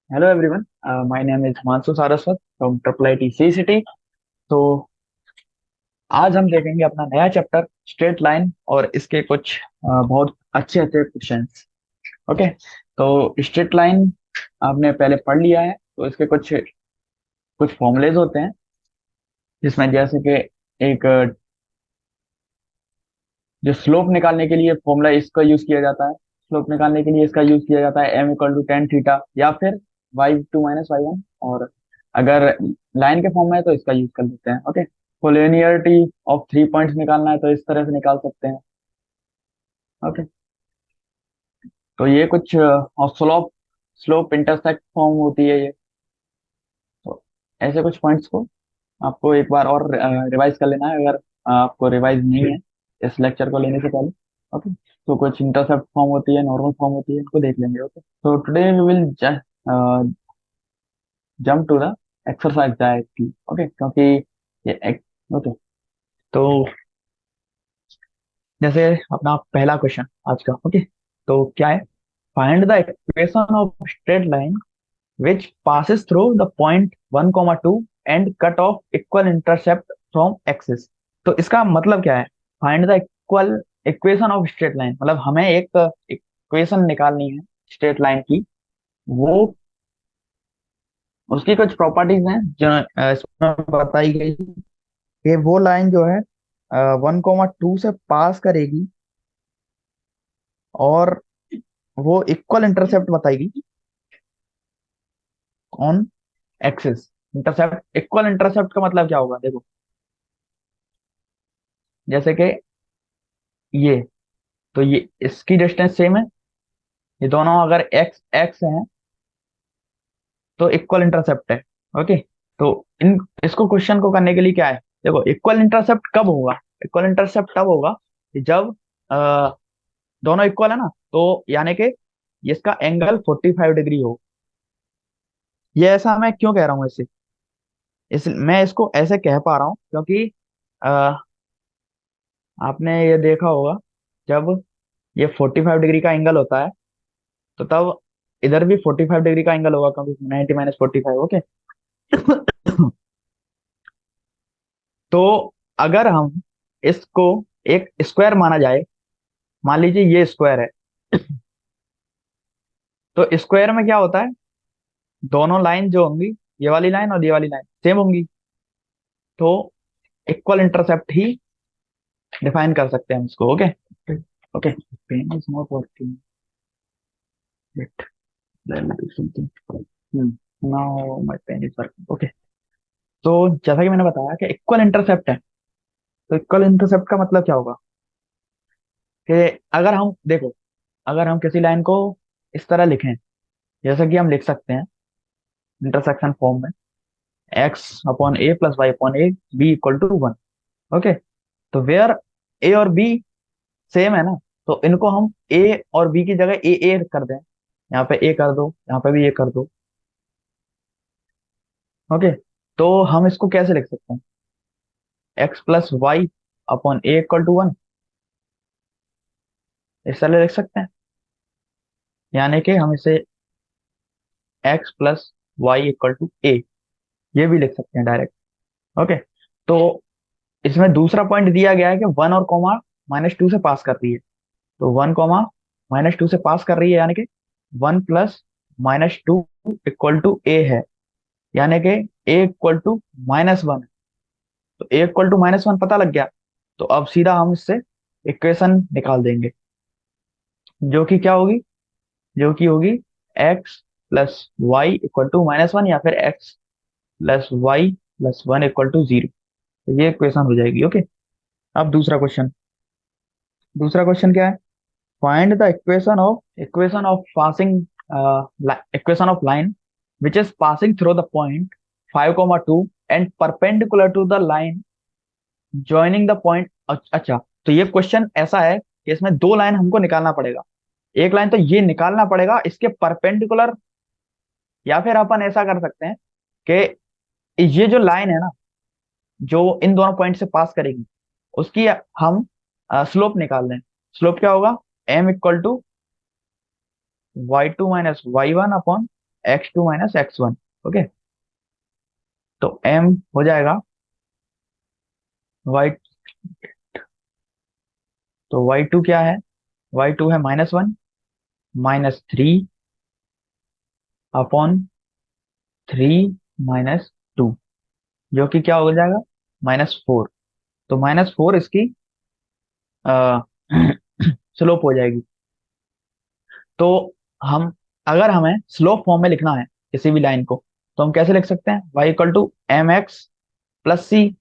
Hello everyone, my name is Mansu Saraswat from Triple IT C City। तो आज हम देखेंगे अपना नया चैप्टर स्ट्रेट लाइन और इसके कुछ बहुत अच्छे अच्छे क्वेश्चंस। ओके। तो स्ट्रेट लाइन आपने पहले पढ़ लिया है, तो इसके कुछ कुछ फॉर्मूलेज होते हैं जिसमें जैसे कि एक जो स्लोप निकालने के लिए फॉर्मूला इसका यूज किया जाता है। स्लोप निकालने के लिए इसका यूज किया जाता है M equal to tan theta या फिर Y two minus Y one. और अगर लाइन के फॉर्म में है तो इसका यूज कर लेते हैं। Okay. Collinearity of three points निकालना है तो इस तरह से निकाल सकते हैं। ओके। तो ये कुछ और स्लोप स्लोप इंटरसेक्ट फॉर्म होती है ये। तो ऐसे कुछ पॉइंट्स को आपको एक बार और रिवाइज कर लेना है अगर आपको रिवाइज नहीं है इस लेक्चर को लेने से पहले। ओके। तो कुछ इंटरसेप्ट फॉर्म होती है, नॉर्मल फॉर्म होती है, इनको देख लेंगे। ओके। तो today we will jump to the exercise directly. Okay, क्योंकि ये ओके। तो जैसे अपना पहला क्वेश्चन आज का। ओके। तो क्या है? Find the equation of straight line which passes through the point 1 2 and cut off equal intercept from axis। तो इसका मतलब क्या है? Find the equal equation of straight line, मतलब हमें एक इक्वेशन निकालनी है स्ट्रेट लाइन की। वो उसकी कुछ प्रॉपर्टीज हैं जो इसमें बताई गई कि वो लाइन जो है 1 2 से पास करेगी और वो इक्वल इंटरसेप्ट बताएगी on axis. Intercept, equal intercept का मतलब क्या होगा? देखो, जैसे कि ये, तो ये इसकी डिस्टेंस सेम है, ये दोनों अगर एक्स एक्स हैं तो इक्वल इंटरसेप्ट है। ओके। तो इन इसको क्वेश्चन को करने के लिए क्या है? देखो, इक्वल इंटरसेप्ट कब होगा? इक्वल इंटरसेप्ट तब होगा कि जब अ, दोनों इक्वल है ना, तो यानी कि इसका एंगल 45 डिग्री हो। ये ऐसा मैं क्यों कह रहा हूँ इसे? मैं इसको ऐसे कह पा रहा हूँ क्योंकि अ, आपने ये देखा होगा, जब ये 45 डिग्री का एंगल होता है तो तब इधर भी 45 डिग्री का एंगल होगा, क्योंकि 90 माइनस 45। ओके। तो अगर हम इसको एक स्क्वायर माना जाए, मान लीजिए ये स्क्वायर है, तो स्क्वायर में क्या होता है? दोनों लाइन जो होंगी, ये वाली लाइन और ये वाली लाइन सेम होंगी, तो इक्वल इंटरसेप्ट ही डिफाइन कर सकते हैं हम इसको। Okay. Okay. Pen is not working, let me do something. Now my pen is working. Okay. तो जैसा कि मैंने बताया कि इक्वल इंटरसेप्ट है, तो इक्वल इंटरसेप्ट का मतलब क्या होगा कि अगर हम देखो, अगर हम किसी लाइन को इस तरह लिखें, जैसा कि हम लिख सकते हैं इंटरसेक्शन फॉर्म में, X upon A plus Y upon A B equal to one. Okay. तो वेयर ए और बी सेम है ना, तो इनको हम ए और बी की जगह ए कर दें, यहाँ पे ए कर दो, यहाँ पे भी ए कर दो। ओके। तो हम इसको कैसे लिख सकते हैं? X plus Y upon A equal to one, इस तरह लिख सकते हैं। यानी कि हम इसे X plus Y equal to A, ये भी लिख सकते हैं डायरेक्ट। ओके। तो इसमें दूसरा पॉइंट दिया गया है कि वन और कॉमा माइनस टू से पास कर रही है, तो वन कॉमा माइनस टू से पास कर रही है, यानी कि one plus minus two equal to A है, यानी कि A equal to minus one. तो A equal to minus one पता लग गया, तो अब सीधा हम इससे इक्वेशन निकाल देंगे, जो कि क्या होगी? जो कि होगी x plus Y equal to minus one या फिर x plus y plus one equal to zero. तो ये इक्वेशन हो जाएगी। ओके। अब दूसरा क्वेश्चन क्या है? Find the equation of passing equation of line which is passing through the point 5 2 and perpendicular to the line joining the point. अच्छा, तो ये क्वेश्चन ऐसा है कि इसमें दो लाइन हमको निकालना पड़ेगा। एक लाइन तो ये निकालना पड़ेगा इसके परपेंडिकुलर, या फिर अपन ऐसा कर सकते हैं कि ये जो लाइन है ना, जो इन दोनों पॉइंट से पास करेगी, उसकी हम स्लोप निकाल दें। स्लोप क्या होगा? M equal to y two minus Y one upon x2 minus x1। Okay, तो m हो जाएगा y, तो y2 क्या है, y2 है -1 -3 अपॉन 3 - 2, जो कि क्या हो जाएगा, -4। तो -4 इसकी स्लोप हो जाएगी। तो हम, अगर हमें स्लोप फॉर्म में लिखना है किसी भी लाइन को, तो हम कैसे लिख सकते हैं, y = mx + c।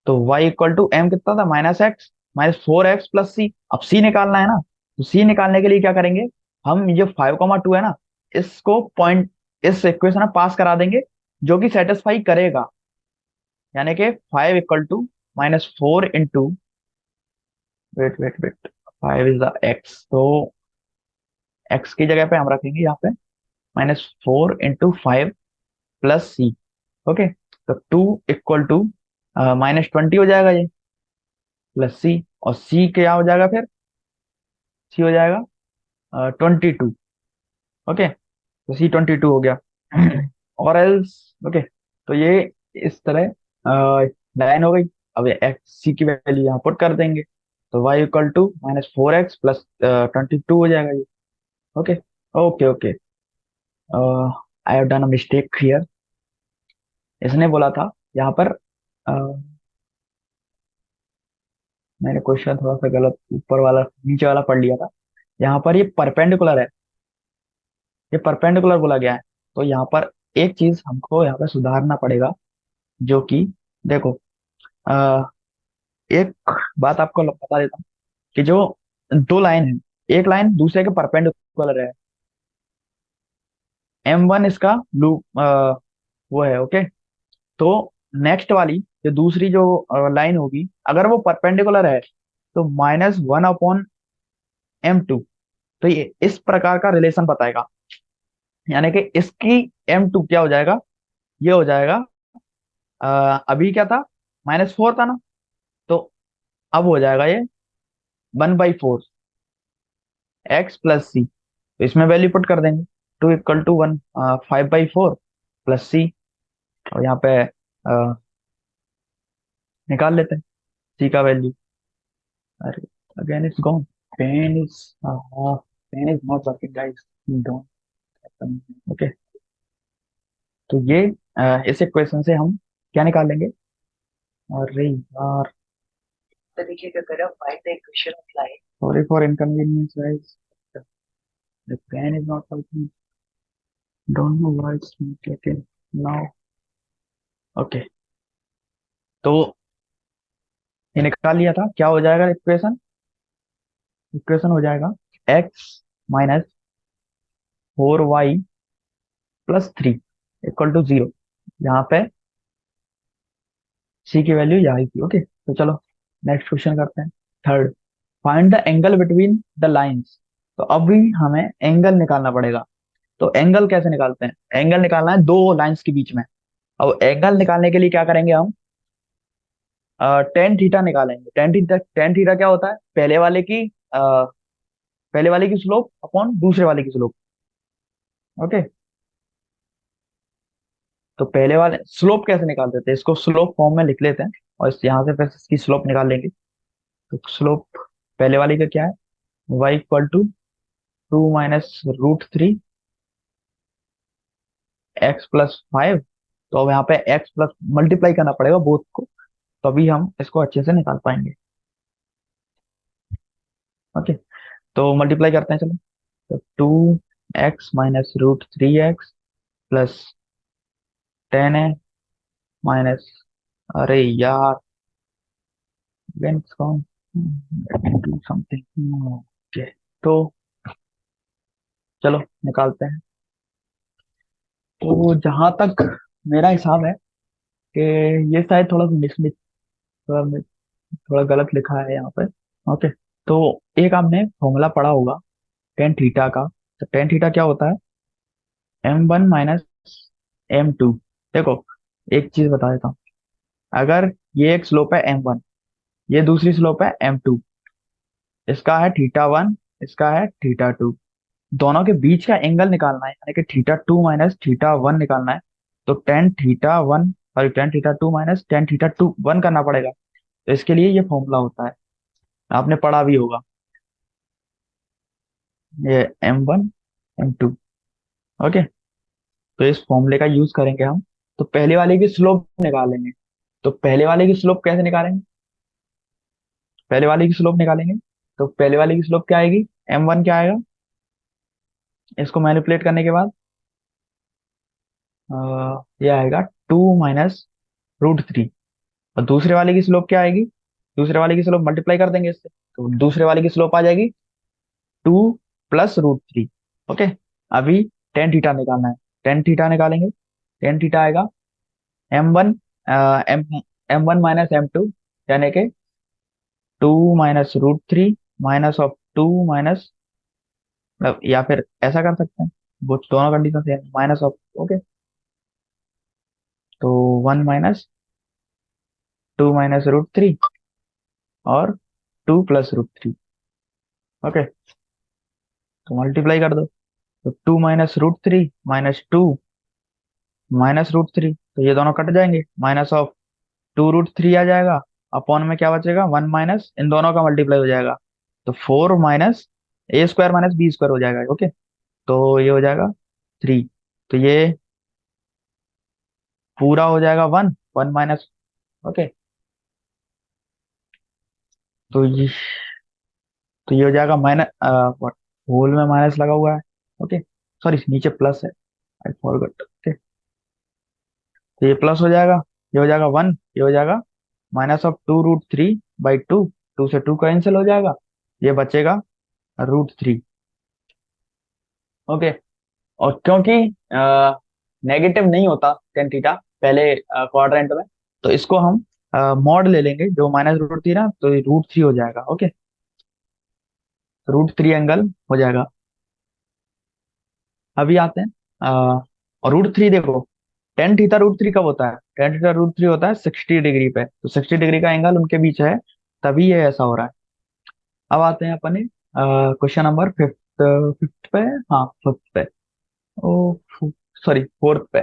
तो y = m कितना था, -x -4x + c। अब c निकालना है ना, तो c निकालने के लिए क्या करेंगे, हम ये 5,2 है ना, इसको पॉइंट, इस इक्वेशन में पास करा देंगे, जो कि सेटिस्फाई करेगा। यानी कि 5 = -4 × wait wait wait, 5 is the x, तो x की जगह पे हम रखेंगे यहाँ पे -4 × 5 + c। ओके, तो 2 = -20 हो जाएगा ये, प्लस सी, और सी क्या हो जाएगा फिर, सी हो जाएगा 22। ओके, तो C 22 हो गया। और एल्स, ओके, तो ये इस तरह लाइन हो गई। अब एक्स सी की वैल्यू यहाँ पुट कर देंगे, तो y = -4x + 22 हो जाएगा ये। Okay, okay okay, I have done a mistake here. इसने बोला था यहाँ पर, अ, मैंने क्वेश्चन थोड़ा सा गलत, ऊपर वाला नीचे वाला पढ़ लिया था। यहाँ पर ये परपेंडिकुलर है, ये परपेंडिकुलर बोला गया है। तो यहाँ पर एक चीज हमको यहाँ पे सुधारना पड़ेगा, जो कि देखो, आ, एक बात आपको बता देता हूँ कि जो दो लाइन है, एक लाइन दूसरे के परपेंडिकुलर है, M1 इसका लूप वो है। ओके, तो नेक्स्ट वाली जो दूसरी जो लाइन होगी, अगर वो परपेंडिकुलर है, तो -1/m2। तो ये इस प्रकार का रिलेशन बताएगा, यानी कि इसकी M2 क्या हो जाएगा, ये हो जाएगा, अभी क्या था, -4 था ना, तो अब हो जाएगा ये 1/4 x + c। तो इसमें वैल्यू पुट कर देंगे, 2 = 1, 5/4 + c, और यहाँ पे निकाल लेते हैं c का वैल्यू। अरे, again it's gone, pen is pen is not working guys, don't. Okay, तो ये इस इक्वेशन से हम क्या निकाल लेंगे, अरे यार, तरीके का करो, find the equation of line, sorry for inconvenience guys, the pen is not working, don't know why it's not working now. Okay, तो ये निकाल लिया था, क्या हो जाएगा इक्वेशन, इक्वेशन हो जाएगा x - 4y + 3 = 0। यहाँ पे c की वैल्यू यहाँ की। ओके, तो चलो नेक्स्ट क्वेश्चन करते हैं, third, find the angle between the lines. तो अभी हमें एंगल निकालना पड़ेगा। तो एंगल कैसे निकालते हैं, एंगल निकालना है दो लाइंस के बीच में। अब एंगल निकालने के लिए क्या करेंगे हम, टेन थीटा निकालेंगे। टेन थीटा क्या होता है, पहले वाले की स्लोप अपॉन दूसरे वाले की स्लोप। ओके, तो पहले वाले स्लोप कैसे निकालते थे, इसको स्लोप फॉर्म में लिख लेते हैं, और इस यहाँ से फिर इसकी स्लोप निकाल लेंगे। तो स्लोप पहले वाले का क्या है, y = 2 - √3 x + 5। तो अब यहाँ पे x प्लस मल्टीप्लाई करना पड़ेगा बोथ को, तभी हम इसको अच्छे से निकाल पाएंगे। ओके, तो मल्टीप्लाई करते हैं, चलो। तो 2x - √3x + 10 माइनस, अरे यार, when it's gone, let me do something। Okay, तो चलो निकालते हैं। तो जहां तक मेरा हिसाब है कि ये शायद थोड़ा मिसमिस, थोड़ा थोड़ा गलत लिखा है यहाँ पे। ओके, तो एक आपने फॉर्मूला पढ़ा होगा टेन थीटा का। तो टेन थीटा क्या होता है, M1 - M2। देखो, एक चीज बता देता हूँ, अगर ये एक स्लोप है M1, ये दूसरी स्लोप है M2, इसका है θ1, इसका है θ2, दोनों के बीच का एंगल निकालना है, यानी कि थीटा 2 माइनस थीटा 1 निकालना है। तो tan theta 1, sorry tan theta 2 minus tan theta 1 करना पड़ेगा। तो इसके लिए ये फॉर्मूला होता है, आपने पढ़ा भी होगा, ये M1 M2। ओके, तो इस फॉर्मूले का यूज करेंगे हम। तो पहले वाले की स्लोप निकालेंगे। तो पहले वाले की स्लोप कैसे निकालेंगे? पहले वाले की स्लोप निकालेंगे। तो पहले वाले की स्लोप क्या आएगी? M1 क्या आएगा? इसको मैनिपुलेट करने के बाद ये आएगा 2 माइनस √3। और दूसरे वाले की स्लोप क्या आएगी? दूसरे वाले की स्लोप मल्टीप्लाई कर देंगे इससे, तो दूसरे वाले की स्लोप आ जाएगी 2 + √3। ओके, अभी टेन थीटा निकालना है। टेन थीटा निकालेंगे। टेन थीटा आएगा M1 M M1 minus M2, यानी कि 2 - √3 -(2 - या फिर ऐसा कर सकते हैं, वो दोनों कंडीशन से माइनस ऑफ। ओके, तो 1 - 2 - √3 और 2 + √3। ओके, तो मल्टीप्लाई कर दो। तो 2 - √3 -2 - √3, तो ये दोनों कट जाएंगे, -(2 √3) आ जाएगा। अपॉन में क्या बचेगा? 1 इन दोनों का मल्टीप्लाई हो जाएगा, तो 4 - a² - b² हो जाएगा। ओके, तो ये हो जाएगा 3। तो ये पूरा हो जाएगा 1 माइनस। ओके, तो ये हो जाएगा माइनस, होल में माइनस लगा हुआ है। ओके, सॉरी नीचे प्लस है, आई फॉरगॉट। ओके, तो ये प्लस हो जाएगा, ये हो जाएगा 1, ये हो जाएगा -(2 √3/2)। 2 से 2 कैंसिल हो जाएगा, ये बचेगा √3। ओके, और क्योंकि नेगेटिव नहीं होता टेन थीटा पहले क्वाड्रेंट में, तो इसको हम मॉड ले लेंगे, जो -√3 ना, तो ये √3 हो जाएगा। ओके, √3 एंगल हो जाएगा। अभी आते हैं और √3 देखो, टेन थीटा √3 कब होता है? टेन थीटा √3 होता है 60 डिग्री पे, तो 60 डिग्री का एंगल उनके बीच है, तभी ये ऐसा हो रहा है। अब आते हैं अपने क्वेश्चन नंबर फिफ्थ, फिफ्थ पे, हाँ फिफ्थ पे, ओ सॉरी फोर्थ पे।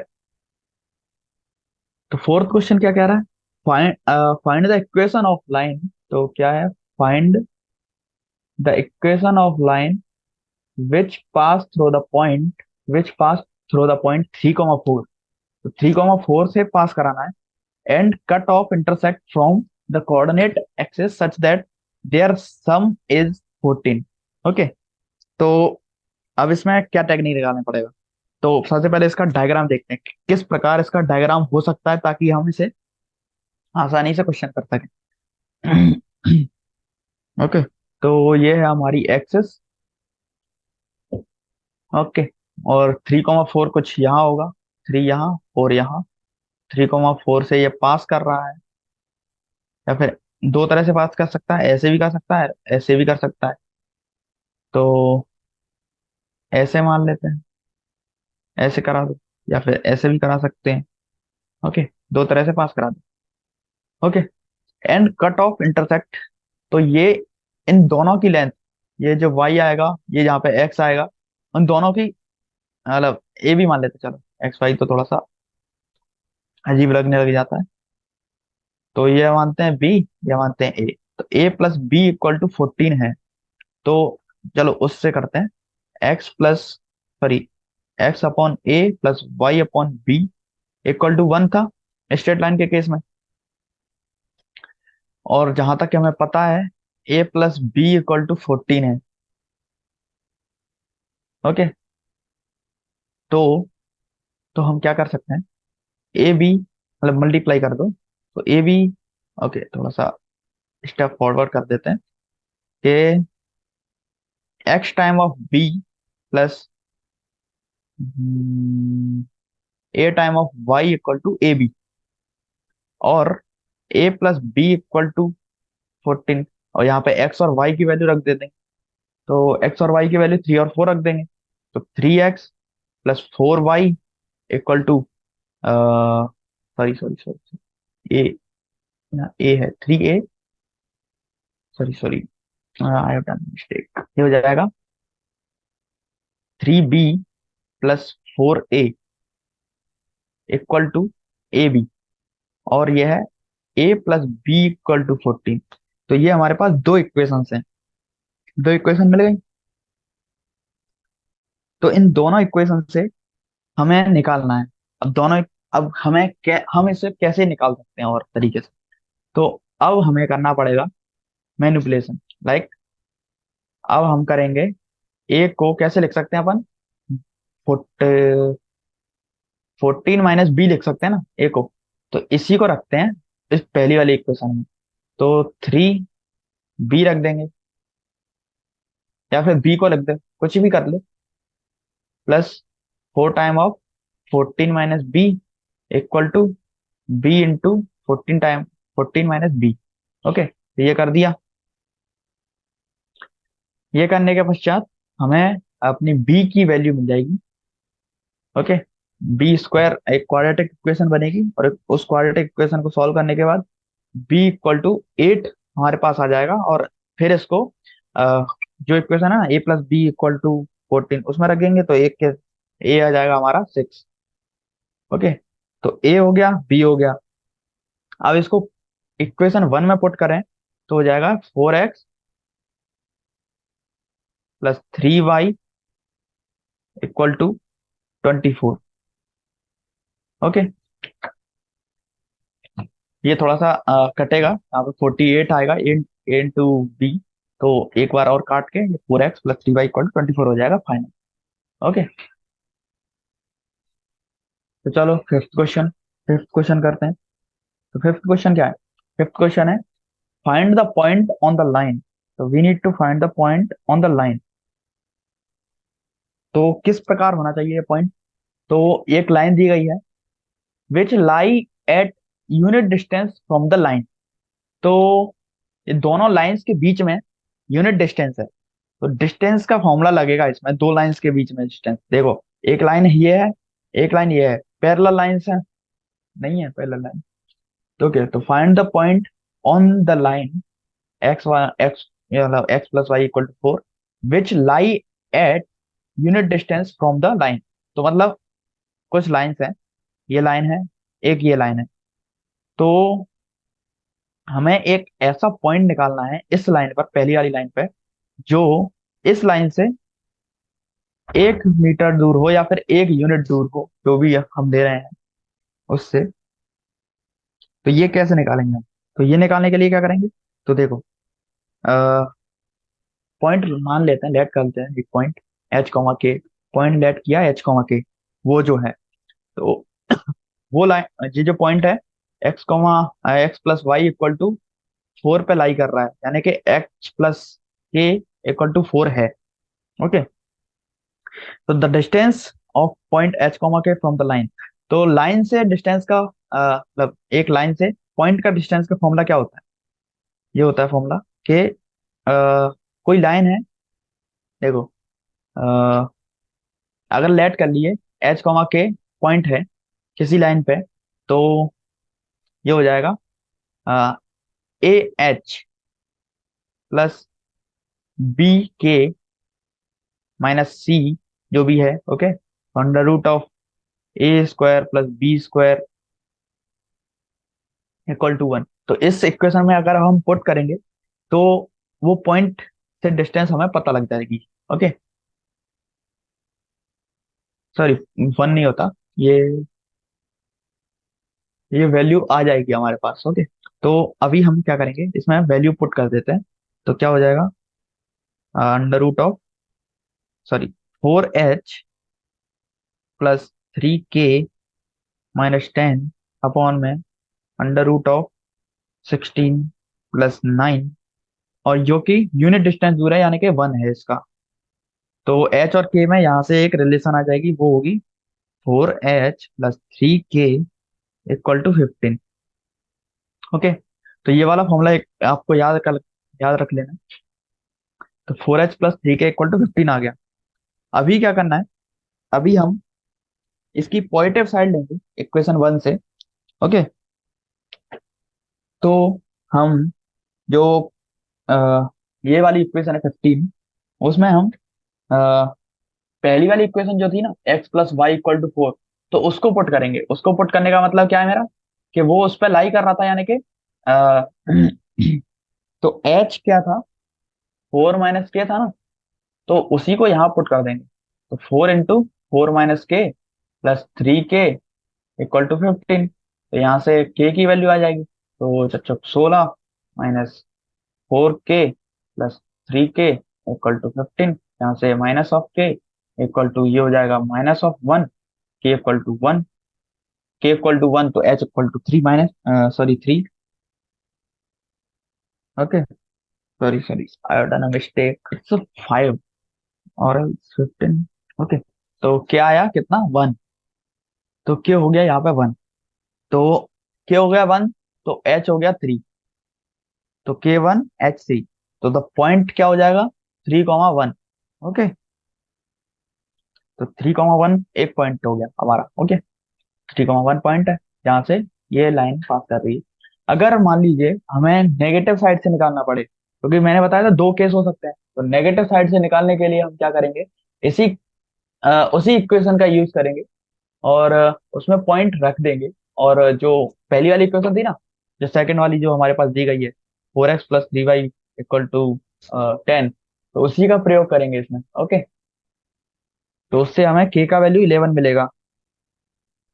तो फोर्थ क्वेश्चन क्या कह रहा है? Find find the equation of line. तो क्या है? Find the equation of line which pass through the point, which pass through the point 3,4। तो 3,4 से पास कराना है, and cut off intersect from the coordinate axis such that their sum is 14। Okay, तो अब इसमें क्या टेक्निक निकालना पड़ेगा? तो सबसे पहले इसका डायग्राम देखते हैं कि किस प्रकार इसका डायग्राम हो सकता है, ताकि हम इसे आसानी से क्वेश्चन कर सकें। ओके, तो ये है हमारी एक्सेस। ओके, और 3,4 कुछ यहाँ होगा, 3 यहाँ और यहाँ। 3,4 से ये पास कर रहा है, या फिर दो तरह से पास कर सकता है, ऐसे भी कर सकता है, ऐसे भी कर सकता है। तो ऐसे मान लेते हैं, ऐसे करा दो, या फिर ऐसे भी करा सकते हैं। ओके, दो तरह से पास करा दो। Okay, and cut off intersect, तो ये इन दोनों की लेंथ, ये जो y आएगा, ये जहाँ पे x आएगा, उन दोनों की, मतलब a भी मान लेते हैं, चलो एक्स वाई तो थोड़ा सा अजीब लगने लग जाता है। तो ये मानते हैं b, ये मानते हैं a। तो a + b = 14 है। तो चलो उससे करते हैं, x plus, sorry, x/a + y/b = 1 था स्ट्रेट लाइन के केस में। और जहां तक हमें पता है a + b = 14 है। ओके, तो हम क्या कर सकते हैं, ए बी मतलब मल्टीप्लाई कर दो, तो ए बी। ओके, थोड़ा सा स्टेप फॉरवर्ड कर देते हैं कि x time of b plus a time of y = ab, और a + b = 14। और यहाँ पे x और y की वैल्यू रख देते हैं, तो x और y की वैल्यू 3 और 4 रख देंगे। तो 3x + 4y = sorry sorry sorry, A, A है 3a, sorry sorry, I have done mistake. ये हो जाएगा 3b plus 4a equal to A B, और यह है a plus B equal to 14। तो ये हमारे पास दो इक्वेशंस हैं, दो इक्वेशन मिल गई। तो इन दोनों इक्वेशन से हमें निकालना है। अब दोनों, अब हम इसे कैसे निकाल सकते हैं और तरीके से। तो अब हमें करना पड़ेगा मैनिपुलेशन। लाइक अब हम करेंगे, ए को कैसे लिख सकते हैं अपन, 14 - b लिख सकते हैं ना ए को। तो इसी को रखते हैं इस पहली वाली इक्वेशन में। तो 3b रख देंगे, या फिर b को रख दे, कुछ भी कर ले, plus 4 time of 14 - b equal to b into 14 time 14 - b। Okay, तो ये कर दिया। ये करने के पश्चात हमें अपनी b की वैल्यू मिल जाएगी। ओके, बी स्क्वायर एक क्वाड्रेटिक इक्वेशन बनेगी, और उस क्वाड्रेटिक इक्वेशन को सॉल्व करने के बाद बी इक्वल टू 8 हमारे पास आ जाएगा। और फिर इसको जो इक्वेशन है ना, a plus B equal to 14, उसमें रखेंगे तो एक के ए आ जाएगा हमारा 6। ओके, तो ए हो गया, बी हो गया। अब इसको इक्वेशन 1 में पुट करें तो हो जाएगा 4x plus 3y equal to 24। Okay, ये थोड़ा सा कटेगा, यहाँ पे 48 आएगा इंटू बी। तो एक बार और काट के 4x प्लस 3y इक्वल 24 हो जाएगा फाइनल। ओके, तो चलो फिफ्थ क्वेश्चन करते हैं। तो फिफ्थ क्वेश्चन क्या है? फिफ्थ क्वेश्चन है, find the point on the line. तो we need to find the point on the line. तो किस प्रकार होना चाहिए ये पॉइंट? तो एक लाइन दी गई है, which lie at unit distance from the line. तो ये दोनों लाइंस के बीच में यूनिट डिस्टेंस है। तो डिस्टेंस का फॉर्मूला लगेगा इसमें, दो लाइंस के बीच में डिस्टेंस। देखो, एक लाइन ये है, एक लाइन ये है, पैरेलल लाइंस है, नहीं है पैरेलल लाइन। तो क्या, तो find the point on the line X X मतलब X plus Y equal to 4 which lie at unit distance from the line. तो मतलब कुछ लाइंस हैं, ये लाइन है, एक ये लाइन है। तो हमें एक ऐसा पॉइंट निकालना है इस लाइन पर, पहली वाली लाइन पे, जो इस लाइन से 1 मीटर दूर हो या फिर 1 यूनिट दूर हो, जो भी हम ले रहे हैं उससे। तो ये कैसे निकालेंगे हम? तो ये निकालने के लिए क्या करेंगे? तो देखो, पॉइंट मान लेते हैं, लेट करते हैं एक पॉइंट एच कॉमा के। पॉइंट लेट किया एच कॉमा के, वो जो है, तो वो लाइन, ये जो पॉइंट है x plus Y equal to 4 पे लाई कर रहा है, यानी कि x plus k equal to 4 है। ओके, तो the distance of point h comma k from the line. तो लाइन से डिस्टेंस का मतलब एक लाइन से पॉइंट का डिस्टेंस का फॉर्मूला क्या होता है? ये होता है फॉर्मूला कि कोई लाइन है, देखो, अ, अगर लेट कर लिए एच कॉमा के पॉइंट है किसी लाइन पे, तो ये हो जाएगा a h plus b k minus c, जो भी है। Okay, under root of a square plus b square equal to 1। तो इस इक्वेशन में अगर हम पुट करेंगे तो वो पॉइंट से डिस्टेंस हमें पता लग जाएगी। ओके, सॉरी, 1 नहीं होता, ये ये वैल्यू आ जाएगी हमारे पास। ओके, तो अभी हम क्या करेंगे, इसमें वैल्यू पुट कर देते हैं। तो क्या हो जाएगा, under root of, sorry, 4h plus 3k minus 10 upon में अंडर रूट ऑफ 16 प्लस 9, और जो कि यूनिट डिस्टेंस दूर है, यानी कि 1 है इसका। तो h और k में यहाँ से एक रिलेशन आ जाएगी, वो होगी 4h plus 3k equal to 15। Okay, तो ये वाला फॉर्मूला एक आपको याद रख लेना। तो 4h plus 3k equal to 15 आ गया। अभी क्या करना है, अभी हम इसकी पॉजिटिव साइड लेंगे इक्वेशन 1 से। ओके, तो हम जो अ, ये वाली इक्वेशन है 15, उसमें हम पहली वाली इक्वेशन जो थी ना, x plus Y equal to 4, तो उसको पुट करेंगे। उसको पुट करने का मतलब क्या है मेरा, कि वो उस पर लाई कर रहा था, यानी कि अ, तो एच क्या था, 4 - के था ना, तो उसी को यहाँ पुट कर देंगे। तो 4 × 4 - के प्लस 3 के इक्वल टू 15। तो यहाँ से के की वैल्यू आ जाएगी, तो चच्चो 16 -4 के प्लस 3 के इक्वल टू 15। यहाँ से माइनस ऑफ के इक्वल टू ये हो जाएगा -1, के इक्वल टू 1, के इक्वल टू 1, तो h equal to 3 minus sorry 3। Okay, sorry sorry, I have done a mistake, it's 5 और 15। ओके, तो क्या आया, कितना, 1। तो क्या हो गया यहाँ पे 1, तो क्या हो गया 1, तो एच हो गया 3, तो K1H3। तो द पॉइंट क्या हो जाएगा, 3, 1। ओके, तो 3, 1 एक पॉइंट हो गया हमारा। ओके, 3, 1 पॉइंट है जहाँ से ये लाइन पास कर रही है। अगर मान लीजिए हमें नेगेटिव साइड से निकालना पड़े, क्योंकि मैंने बताया था दो केस हो सकते हैं, तो नेगेटिव साइड से निकालने के लिए हम क्या करेंगे, इसी उसी इक्वेशन का यूज करेंगे, और उसमें पॉइंट रख देंगे। और जो पहली वाली इक्वेशन थी ना, जो सेकंड वाली जो हमारे पास दी गई है, 4x + 3y इक्वल टू 10, तो उसी का प्रयोग करेंगे इसमें। ओके, तो उससे हमें k का वैल्यू 11 मिलेगा,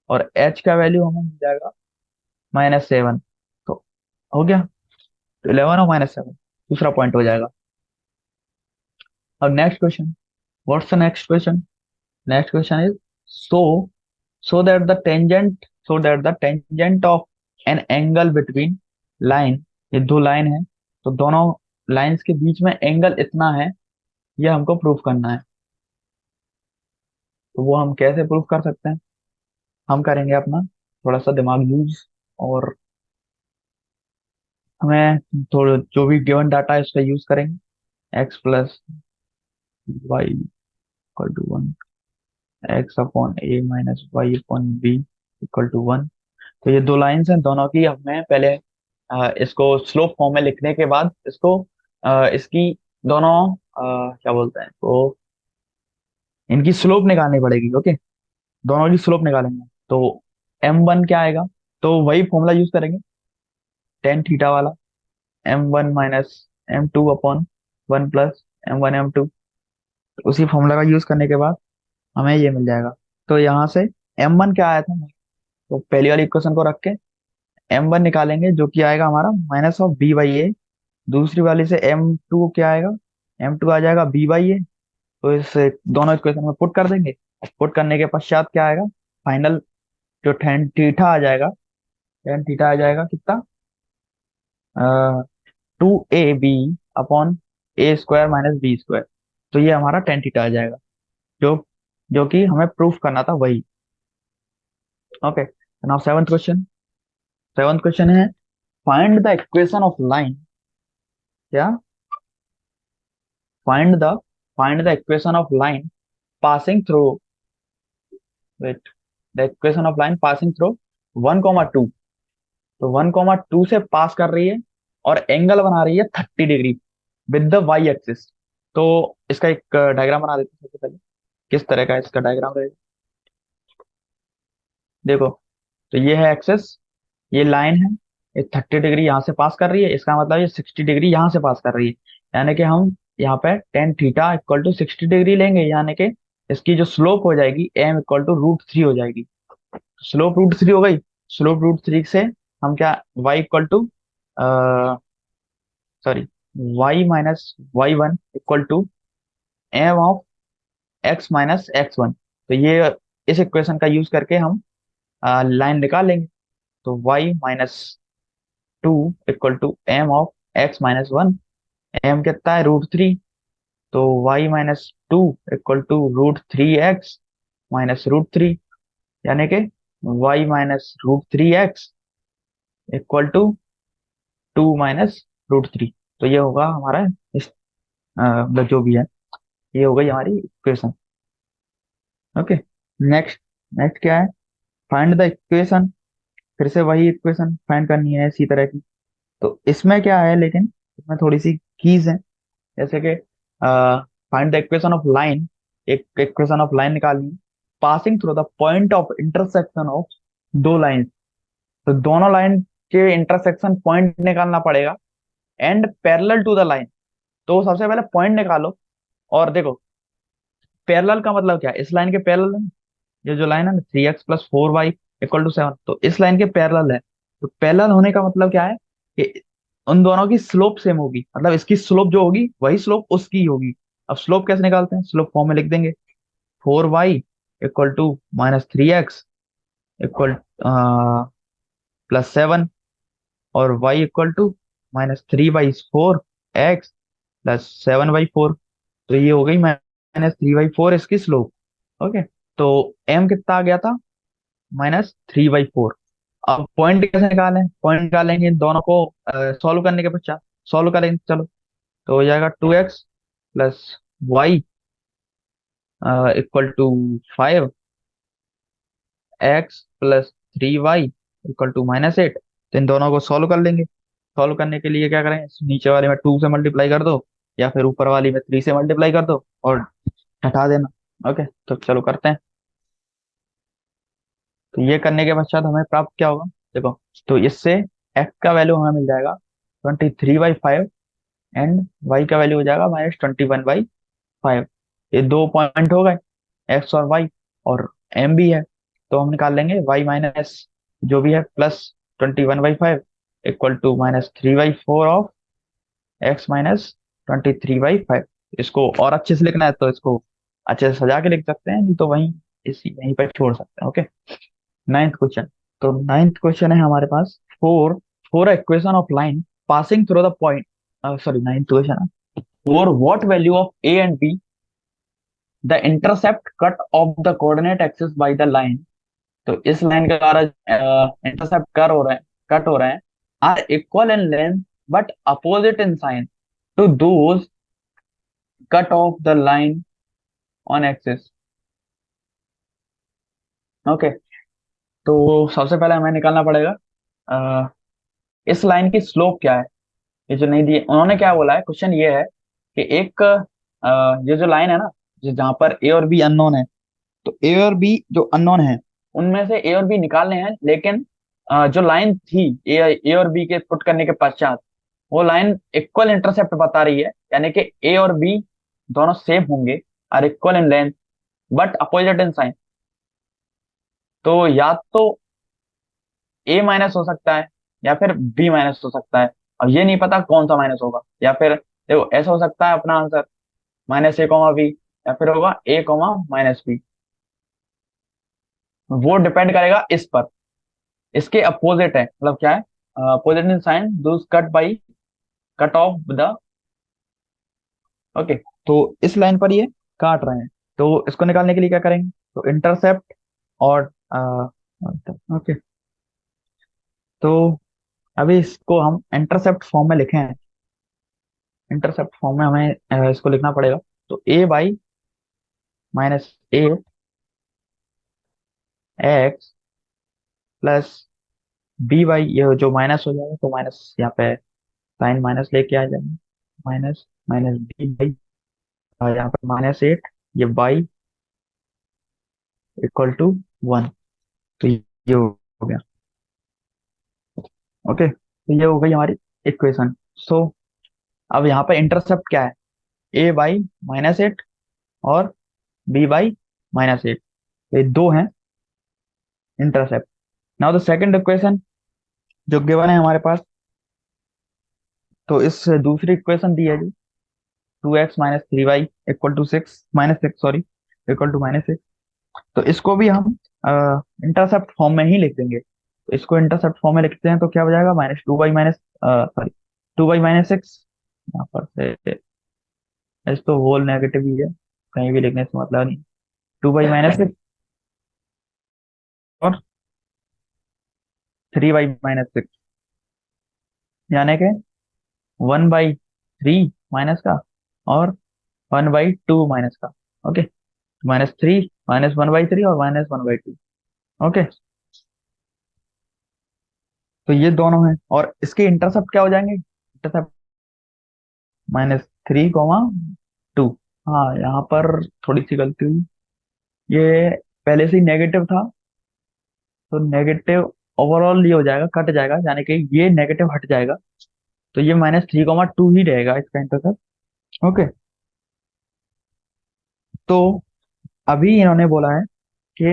और h का वैल्यू हमें मिल जाएगा -7। तो हो गया, तो 11 और -7 दूसरा पॉइंट हो जाएगा। अब next question, what's the next question. Next question is, so so that the tangent of an angle between line, ये दो लाइन है, तो दोनों लाइंस के बीच में एंगल इतना है, ये हमको प्रूफ करना है। तो वो हम कैसे प्रूफ कर सकते हैं, हम करेंगे अपना थोड़ा सा दिमाग यूज, और हमें थोड़ा जो भी गिवन डाटा है उसका यूज करेंगे। x + y = 1, x/a - y/b = 1। तो ये दो लाइंस हैं, दोनों की हमें पहले इसको स्लोप फॉर्म में लिखने के बाद इसको इसकी दोनों क्या बोलते हैं, तो इनकी स्लोप निकालनी पड़ेगी। ओके, दोनों की स्लोप निकालेंगे, तो m1 क्या आएगा, तो वही फॉर्मूला यूज करेंगे, टेन थीटा वाला, m1 - m2/1 plus m1 m2। उसी फॉर्मूला का यूज करने के बाद हमें ये मिल जाएगा। तो यहाँ से m1 क्या आया था, तो पहली वाली इक्वेशन को रख के m1 निकालेंगे, जो कि आएगा हमारा -b/a। दूसरी वाली से m2 क्या आएगा, m2 आ जाएगा b/a। तो इस दोनों इक्वेशन में पुट कर देंगे। पुट करने के पश्चात क्या आएगा, फाइनल जो टेन थीटा आ जाएगा, टेन थीटा आ जाएगा कितना, 2ab/a² - b²। तो ये हमारा टेन थीटा आ जाएगा, जो जो कि हमें प्रूफ करना था वही। Okay, now seventh question. Seventh question है, find the equation of line, क्या, find the find the equation of line passing through, wait, the equation of line passing through 1, 2। तो 1, 2 से पास कर रही है, और एंगल बना रही है 30 degree with the y axis. तो इसका एक डायग्राम बना देते हैं सबसे पहले, किस तरह का इसका डायग्राम रहेगा। देखो, तो ये है एक्सिस, ये लाइन है, ये 30 डिग्री यहाँ से पास कर रही है, इसका मतलब ये 60 डिग्री यहाँ से पास कर रही है। यानी कि हम यहाँ पे tan theta equal to 60 degree लेंगे, यानी कि इसकी जो स्लोप हो जाएगी m इक्वल टू √3 हो जाएगी। स्लोप √3 हो गई, स्लोप √3 से हम क्या, y equal to sorry y - y1 equal to m(x - x1)। तो ये इस इक्वेशन का यूज करके हम लाइन निकाल लेंगे। तो y - 2 equal to m(x - 1)। m कितना है, √3। तो y - 2 इक्वल टू √3x - √3, यानी कि y - √3x इक्वल टू 2 - √3। तो ये होगा हमारा इस मतलब जो भी है, ये हो गई हमारी इक्वेशन। ओके, नेक्स्ट, नेक्स्ट क्या है, फाइंड द इक्वेशन। फिर से वही इक्वेशन फाइंड करनी है इसी तरह की। तो इसमें क्या है, लेकिन इसमें थोड़ी सी कीज है, जैसे कि find the equation of line एक इक्वेशन ऑफ लाइन निकालनी है passing through the point of intersection of दो लाइन। तो दोनों लाइन के इंटरसेक्शन पॉइंट निकालना पड़ेगा and parallel to the line. तो सबसे पहले पॉइंट निकालो। और देखो पैरेलल का मतलब क्या है, इस लाइन के पैरेलल है। ये जो लाइन है ना 3x + 4y = 7, तो इस लाइन के पैरेलल है। तो पैरेलल होने का मतलब क्या है कि उन दोनों की स्लोप सेम होगी, मतलब इसकी स्लोप जो होगी वही स्लोप उसकी होगी। अब स्लोप कैसे निकालते हैं, स्लोप फॉर्म में लिख देंगे 4y = -3x +7 और y = -3/4x +7/4। तो ये हो गई -3/4 इसकी स्लोप। ओके, तो m कितना आ गया था, -3/4। अब पॉइंट कैसे निकालें, पॉइंट निकालेंगे इन दोनों को सॉल्व करने के पश्चात। सॉल्व करेंगे चलो, तो हो जाएगा 2x + y = 5, x + 3y = -8। तो इन दोनों को सॉल्व कर लेंगे। सॉल्व करने के लिए क्या करें, इस नीचे वाले में 2 से मल्टीप्लाई कर दो या फिर ऊपर वाली में 3 से मल्टीप्लाई कर दो और हटा देना। ओके, तो चलो करते हैं। तो ये करने के पश्चात हमें प्राप्त क्या होगा, देखो। तो इससे x का वैल्यू हमें मिल जाएगा 23/5 एंड y का वैल्यू हो जाएगा -21/5। ये दो पॉइंट हो गए, x और y, और m भी है। तो हम निकाल लेंगे y माइनस जो भी है +21/5 = -3/4 ऑफ x -23/5। इसको और अच्छे से लिखना है तो इसको अच्छे से सजा के लिख सकते हैं, नहीं तो वहीं इसी यहीं पर छोड़ सकते हैं। Okay, ninth question. तो नाइन्थ क्वेश्चन है हमारे पास, four four equation of line passing through the point, sorry ninth question है, for what value of a and b the intercept cut off the coordinate axis by the line. तो इस line के द्वारा intercept कर हो रहे हैं, cut हो रहे हैं, are equal in length but opposite in sign to those cut off the line on axis. Okay, तो सबसे पहले हमें निकालना पड़ेगा अ, इस लाइन की स्लोप क्या है। ये जो नहीं दिए, उन्होंने क्या बोला है, क्वेश्चन ये है कि एक ये जो लाइन है ना, जहाँ पर ए और बी अननोन है, तो ए और बी जो अननोन है उनमें से ए और बी निकालने हैं, लेकिन जो लाइन थी ए और बी के पुट करने के पश्चात वो लाइन इक्वल इंटरसेप्ट बता रही है, यानी कि ए और बी दोनों सेम होंगे और equal in length but opposite in sign. तो या तो ए माइनस हो सकता है या फिर बी माइनस हो सकता है। अब ये नहीं पता कौन सा माइनस होगा, या फिर देखो ऐसा हो सकता है अपना आंसर -a, b, या फिर होगा a, -b। वो डिपेंड करेगा इस पर, इसके अपोजिट है, मतलब क्या है, अपोजिट इन साइन दूस cut by cut off the. Okay, तो इस लाइन पर ये काट रहे हैं, तो इसको निकालने के लिए क्या करेंगे, तो इंटरसेप्ट और ओके, तो अभी इसको हम इंटरसेप्ट फॉर्म में लिखे हैं। इंटरसेप्ट फॉर्म में हमें इसको लिखना पड़ेगा। तो a/-8x +b/, ये जो माइनस हो जाएगा तो माइनस यहाँ पे साइन माइनस लेके आ जाएंगे, माइनस माइनस b/, और यहाँ पे -8, ये y =1। तो ये हो गया। ओके, तो ये हो गई हमारी इक्वेशन। सो अब यहाँ पे इंटरसेप्ट क्या है, a/-8 और b/-8, ये दो हैं intercept. Now the second equation जो गिवन है हमारे पास, तो इस दूसरी इक्वेशन दी है जी 2x - 3y = 6, -6 सॉरी, =-6। तो इसको भी हम इंटरसेप्ट फॉर्म में ही लिख देंगे। तो इसको इंटरसेप्ट फॉर्म में लिखते हैं तो क्या हो जाएगा, -2y सॉरी 2y - 6। यहाँ पर से इस तो होल नेगेटिव ही है, कहीं भी लिखने से मतलब नहीं। 2y - 6 और 3y - 6, यानी कि 1/3 माइनस का और 1/2 माइनस का। ओके, -3 -1/3 और -1/2। ओके, तो ये दोनों हैं और इसके इंटरसेप्ट क्या हो जाएंगे, इंटरसेप्ट -3, 2। हाँ, यहाँ पर थोड़ी सी गलती हुई। ये पहले से ही नेगेटिव था, तो नेगेटिव ओवरऑल ये हो जाएगा, कट जाएगा, यानी कि ये नेगेटिव हट जाएगा। तो ये -3,2 ही रहेगा इसका इंटरसेप्ट। ओके। तो अभी इन्होंने बोला है कि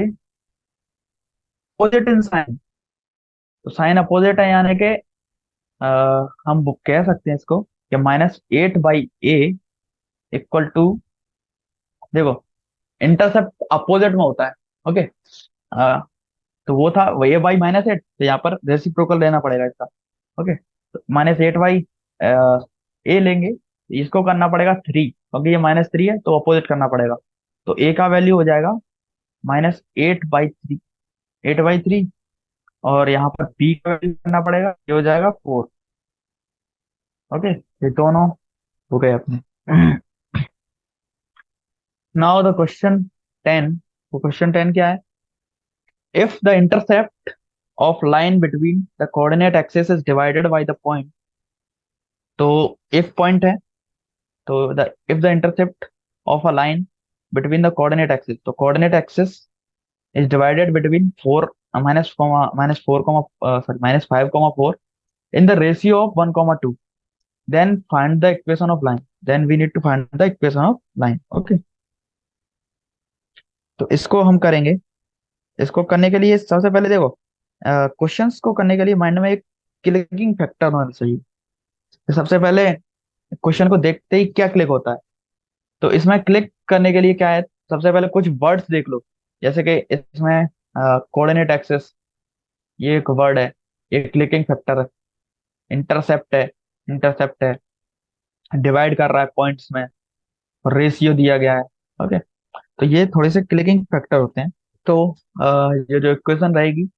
अपोजिट इन साइन। तो साइन अपोजिट है, यानी कि हम कह सकते हैं इसको कि -8/a इक्वल टू, देखो इंटरसेप्ट अपोजिट में होता है। ओके। तो वो था, वो a/-8, तो यहाँ पर रेसिप्रोकल लेना पड़ेगा इसका। ओके। तो -8/, ए लेंगे, इसको करना पड़ेगा 3, क्योंकि ये -3 है तो अपोजिट करना पड़ेगा। तो ए का वैल्यू हो जाएगा -8/3, 8/3। और यहाँ पर बी का वैल्यू करना पड़ेगा, ये हो जाएगा 4। ओके, ये दोनों हो गए अपने। Now the question 10। वो क्वेश्चन 10 क्या है? If the intercept of line between the coordinate axis is divided by the point। तो if point है, तो the if the intercept of a line between the coordinate axis, तो coordinate axis is divided between 4 minus comma minus 4 comma sorry -5, 4 in the ratio of 1, 2, then find the equation of line। then we need to find the equation of line। okay। तो इसको हम करेंगे। इसको करने के लिए सबसे पहले देखो, क्वेश्चंस को करने के लिए माइंड में एक क्लिकिंग फैक्टर होना चाहिए। तो सबसे पहले क्वेश्चन को देखते ही क्या क्लिक होता है? तो इसमें क्लिक करने के लिए क्या है, सबसे पहले कुछ वर्ड्स देख लो। जैसे कि इसमें कोऑर्डिनेट एक्सेस, ये एक वर्ड है, ये क्लिकिंग फैक्टर है। इंटरसेप्ट है, इंटरसेप्ट है, डिवाइड कर रहा है पॉइंट्स में, और रेशियो दिया गया है। ओके। तो ये थोड़े से क्लिकिंग फैक्टर होते हैं। तो ये जो इक्वेशन रहेगी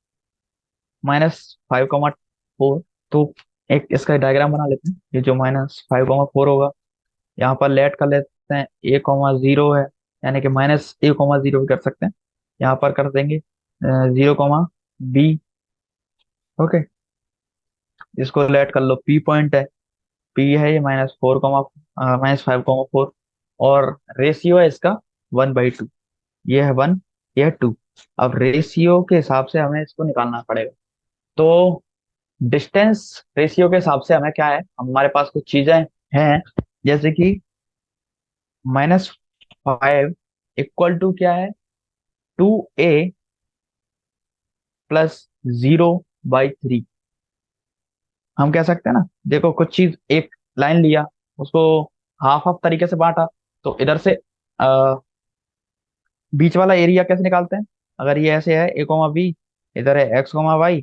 -5, 4, तो एक इसका डायग्राम बना लेते हैं। ये जो -5, 4 होगा, यहाँ पर लेट कर लेते हैं, a,0 है, यानी कि -a,0 भी कर सकते हैं। यहाँ पर कर देंगे 0, b। ओके। इसको लेट कर लो, p पॉइंट है, p है ये -5, 4। और रेशियो है इसका 1/2। ये है 1, ये है 2। अब रेशियो के हिसाब से हमें इसको निकालना पड़ेगा। तो डिस्टेंस रेशियो के हिसाब से हमें क्या है, हमारे पास कुछ चीजें हैं, जैसे कि -5 इक्वल टू क्या है, 2a प्लस 0/3। हम कह सकते हैं ना, देखो कुछ चीज, एक लाइन लिया, उसको हाफ हाफ तरीके से बांटा, तो इधर से बीच वाला एरिया कैसे निकालते हैं? अगर ये ऐसे है a, b, इधर है x, y,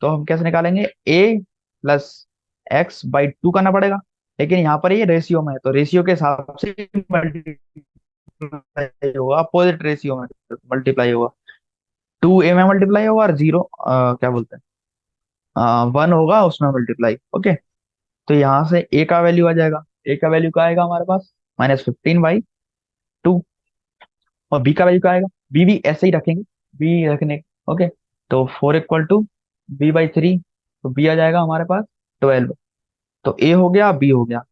तो हम कैसे निकालेंगे? a+x/2 करना पड़ेगा। लेकिन यहाँ पर ये रेशियो में है, तो रेशियो के हिसाब से मल्टीप्लाई होगा, अपोजिट रेशियो में मल्टीप्लाई होगा। 2a में मल्टीप्लाई होगा, और 0 क्या बोलते हैं, 1 होगा उसमें मल्टीप्लाई। ओके। तो यहाँ से a का वैल्यू आ जाएगा। a का वैल्यू क्या आएगा हमारे पास? -15/2। और b का वैल्यू क्या आएगा? b भी ऐसे ही रखेंगे, b रखने। ओके। तो 4 इक्वल टू b/3, तो b आ जाएगा हमारे पास 12। तो a हो गया, b हो गया।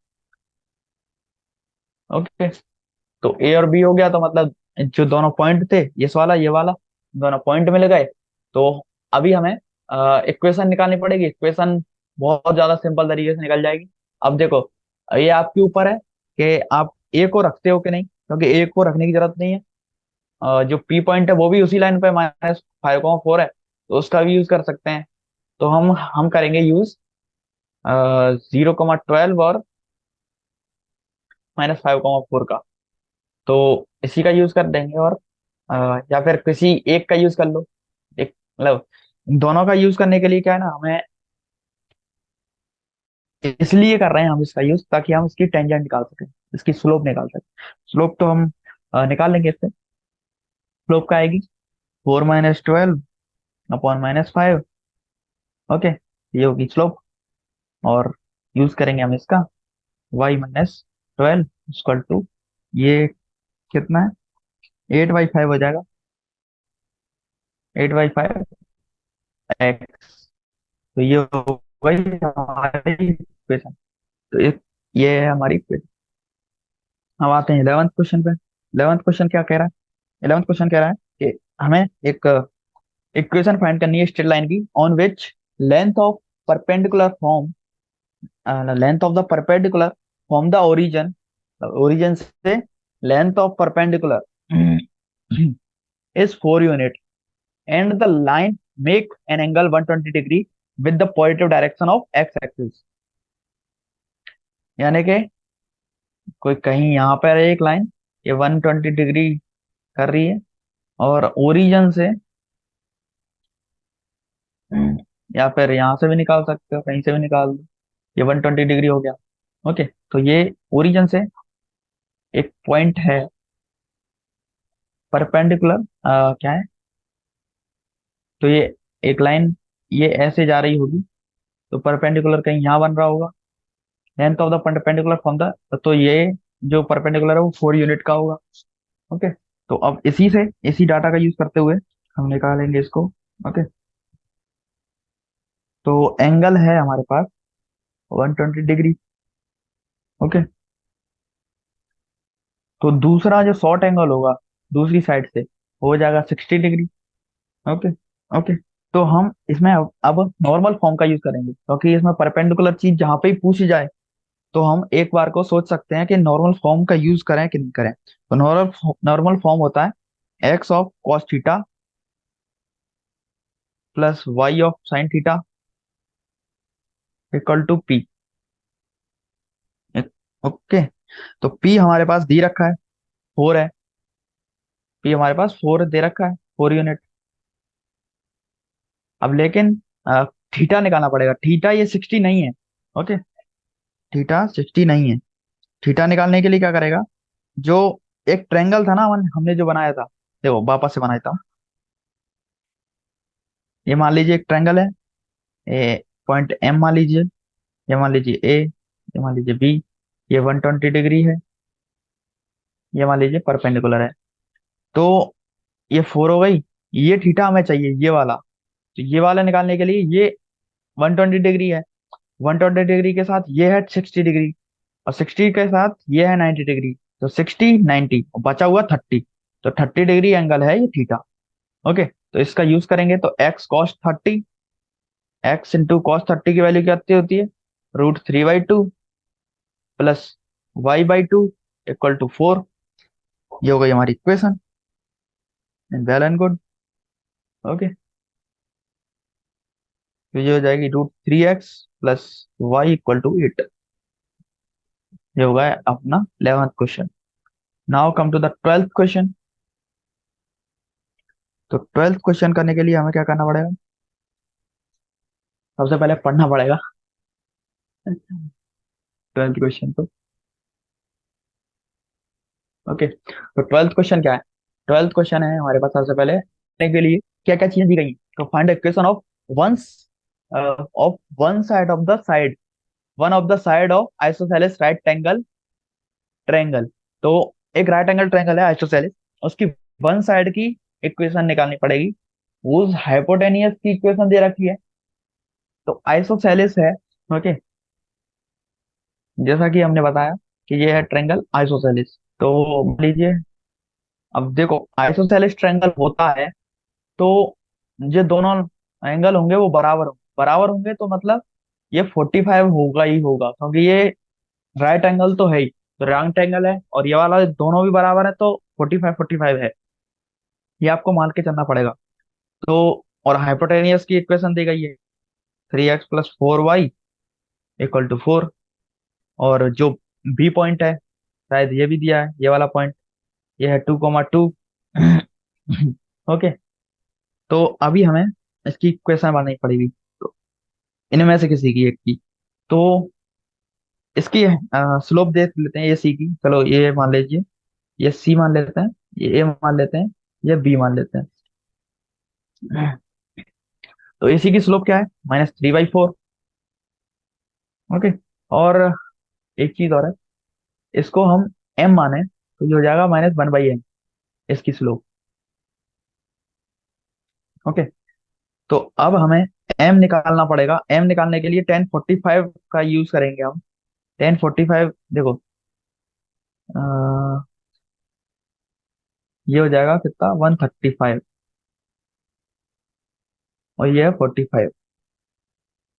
ओके। तो a और b हो गया, तो मतलब जो दोनों पॉइंट थे, ये वाला, दोनों पॉइंट मिल गए। तो अभी हमें इक्वेशन निकालनी पड़ेगी। इक्वेशन बहुत ज्यादा सिंपल तरीके से निकल जाएगी। अब देखो, ये आपके ऊपर है कि आप a को रखते हो कि नहीं, क्योंकि a को रखने की जरूरत नहीं है। जो p पॉइंट है वो भी उसी लाइन पे -5, 4 है, तो उसका भी यूज कर सकते हैं। तो हम करेंगे यूज 0, 12 और -5, 4 का। तो इसी का यूज कर देंगे, और या फिर किसी एक का यूज कर लो। एक मतलब दोनों का यूज करने के लिए क्या है ना, हमें इसलिए कर रहे हैं हम इसका यूज, ताकि हम इसकी टेंजेंट निकाल सकें, इसकी स्लोप निकाल सकें। स्लोप तो हम निकाल लेंगे इससे। स्लोप का आएगी 4 - 12/-5। ओके, ये होगी स्लोप। और यूज करेंगे हम इसका y - 12 ये कितना है, 8/5 हो जाएगा, 8/5x। तो ये हो गई हमारी इक्वेशन। तो ये है हमारी इक्वेशन। अब आते हैं 11th क्वेश्चन पे। 11th क्वेश्चन क्या कह रहा है? 11th क्वेश्चन कह रहा है कि हमें एक इक्वेशन फाइंड करनी है स्ट्रेट लाइन की, on which length of perpendicular from length of the perpendicular from the origin, origin से length of perpendicular is 4 unit and the line make an angle 120 degree with the positive direction of X axis. यानी कि कोई कहीं यहाँ पर है एक line, ये 120 डिग्री कर रही है, और ओरिजिन से या फिर यहाँ से भी निकाल सकते हो, कहीं से भी निकाल दो, ये 120 डिग्री हो गया। ओके, तो ये ओरिजिन से एक पॉइंट है परपेंडिकुलर, क्या है, तो ये एक लाइन ये ऐसे जा रही होगी, तो परपेंडिकुलर कहीं यहाँ बन रहा होगा, length of the perpendicular from the, तो ये जो परपेंडिकुलर है वो 4 यूनिट का होगा। ओके, तो अब इसी से, इसी डाटा का यूज करते हुए हम निकालेंगे इसको। ओके, तो एंगल है हमारे पास 120 डिग्री। ओके, तो दूसरा जो शॉर्ट एंगल होगा दूसरी साइड से हो जाएगा 60 डिग्री। ओके। ओके, तो हम इसमें अब नॉर्मल फॉर्म का यूज करेंगे, क्योंकि इसमें परपेंडिकुलर चीज जहां पे ही पूछी जाए तो हम एक बार को सोच सकते हैं कि नॉर्मल फॉर्म का यूज करें कि नहीं करें। तो नॉर्मल नॉर्मल फॉर्म होता है x of cos theta plus y of sin theta equal to p. Okay, तो पी हमारे पास दी रखा है 4 है, पी हमारे पास 4 दे रखा है, 4 यूनिट। अब लेकिन थीटा निकालना पड़ेगा, थीटा ये 60 नहीं है। ओके, थीटा 60 नहीं है। थीटा निकालने के लिए क्या करेगा, जो एक ट्रेंगल था ना हमने जो बनाया था, देखो वापस से बनाया था, ये मान लीजिए एक ट्रेंगल है, ए पॉइंट एम मान लीजिए, ये मान लीजिए ए, ये मान लीजिए बी, ये 120 डिग्री है, ये मान लीजिए परपेंडिकुलर है। तो ये 4 हो गई, ये थीटा हमें चाहिए ये वाला, तो ये वाला निकालने के लिए ये 120 डिग्री है, 120 डिग्री के साथ ये है 60 डिग्री, और 60 के साथ ये है 90 डिग्री, तो 60 90 और बचा हुआ 30, तो 30 डिग्री एंगल है ये थीटा। ओके, तो इसका यूज करेंगे तो x cos 30, x into cos 30 की वैल्यू क्या होती है, √3/2 प्लस y/2 इक्वल टू 4। ये हो गई हमारी equation, and well and good. Okay, तो ये हो जाएगी √3x plus Y equal to 8। ये होगा अपना 11th question. Now come to the 12th question. तो 12th क्वेश्चन करने के लिए हमें क्या करना पड़ेगा, सबसे पहले पढ़ना पड़ेगा 12th क्वेश्चन तो। ओके, तो 12th क्वेश्चन क्या है, 12th क्वेश्चन है हमारे पास सबसे पहले करने के लिए क्या क्या चीजें दी गई हैं। तो find equation of once of one side of the side, one of the side of isosceles right angle triangle. तो एक राइट एंगल ट्रायंगल है आइसोसेलेस, उसकी वन साइड की इक्वेशन निकालनी पड़ेगी। उस हाइपोटेनियस की इक्वेशन दे रखी है, तो आइसोसेलेस है। ओके, जैसा कि हमने बताया कि ये है ट्रायंगल आइसोसेलेस। तो मान लीजिए, अब देखो आइसोसेलेस ट्रायंगल होता है तो ये दोनों एंगल होंगे वो बराबर होंगे, बराबर होंगे तो मतलब ये 45 होगा ही होगा, क्योंकि ये राइट एंगल तो है ही, तो राइट एंगल है और ये वाला दोनों भी बराबर है, तो 45 है, ये आपको मान के चलना पड़ेगा। तो और हाइपोटेनियस की इक्वेशन दी गई है 3x + 4y इक्वल टू 4, और जो बी पॉइंट है शायद ये भी दिया है, ये वाला पॉइंट, ये है 2,2। ओके, तो अभी हमें इसकी इक्वेशन बनानी पड़ेगी, तो इनमें से किसी की एक की, तो इसकी स्लोप देख लेते हैं, ये सी की, चलो ये मान लीजिए, ये सी मान लेते हैं, ये ए मान लेते हैं, ये बी मान लेते हैं। तो एसी की स्लोप क्या है, -3/4। ओके, और एक चीज और है, इसको हम एम माने तो ये हो जाएगा -1/m, इसकी स्लोप। ओके, तो अब हमें एम निकालना पड़ेगा, एम निकालने के लिए 1045 का यूज करेंगे हम। 1045 देखो, ये हो जाएगा कितना, 135, और ये है 45।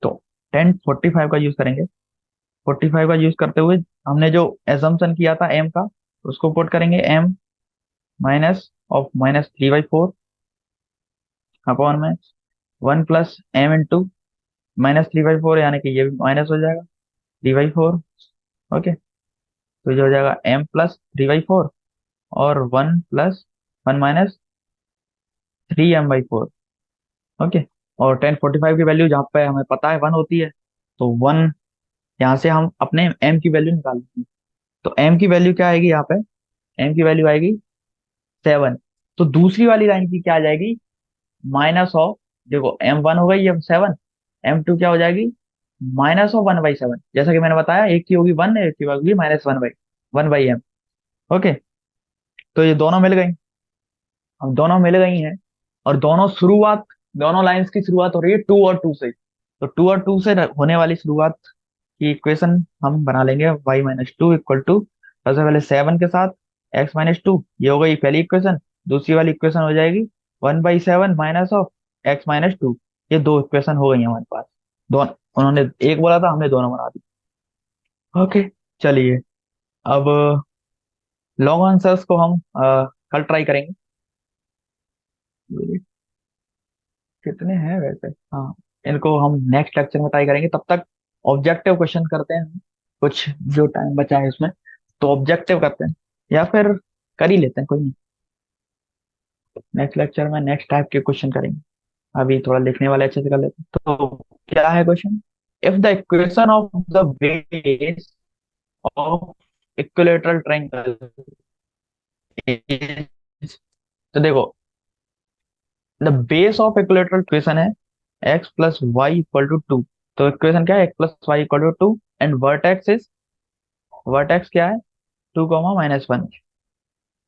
तो 1045 का यूज करेंगे। 45 का यूज करते हुए हमने जो एजम्पशन किया था एम का, उसको पुट करेंगे, एम माइनस ऑफ -3/4 अपॉन में 1 + m इंटू -3/4, यानी कि ये भी माइनस हो जाएगा 3/4। ओके, तो ये हो जाएगा m + 3/4, और 1 + 1 माइनस 3m/4। ओके, और 1045 की वैल्यू जहाँ पे हमें पता है 1 होती है, तो 1 यहाँ से हम अपने m की वैल्यू निकाल लेते हैं। तो m की वैल्यू क्या आएगी यहाँ पे, m की वैल्यू आएगी 7। तो दूसरी वाली लाइन की क्या आ जाएगी, माइनस ऑफ, देखो m1 हो गई, अब 7, m2 क्या हो जाएगी, -1/7। जैसा कि मैंने बताया, एक की होगी 1, एक की होगी -1/1/m। ओके, तो ये दोनों मिल गई, अब दोनों मिल गई हैं, और दोनों लाइंस की शुरुआत हो रही है 2 और 2 से। तो 2 और 2 से होने वाली शुरुआत की इक्वेशन हम बना लेंगे, y - 2 इक्वल टू, सबसे पहले 7 के साथ x - 2, ये हो गई पहली इक्वेशन। दूसरी वाली इक्वेशन हो जाएगी 1/7 माइनस ऑफ x - 2। ये दो इक्वेशन हो गई हमारे पास। दोनों, उन्होंने एक बोला था, हमने दोनों बना दी। ओके, चलिए, अब लॉन्ग आंसर्स को हम कल ट्राई करेंगे। कितने हैं वैसे, हाँ, इनको हम नेक्स्ट लेक्चर में ट्राई करेंगे। तब तक ऑब्जेक्टिव क्वेश्चन करते हैं, कुछ जो टाइम बचा है इसमें, तो ऑब्जेक्टिव करते हैं, या फिर कर ही लेते हैं, कोई नहीं। नेक्स्ट लेक्चर में नेक्स्ट टाइप के क्वेश्चन करेंगे। अभी थोड़ा लिखने वाले अच्छे से कर लेते हैं। तो क्या है question, if the equation of the base of equilateral triangle is, तो देखो, the base of equilateral equation है x + y = 2। तो इक्वेशन क्या है, x + y = 2, एंड वर्टेक्स क्या है, 2, -1,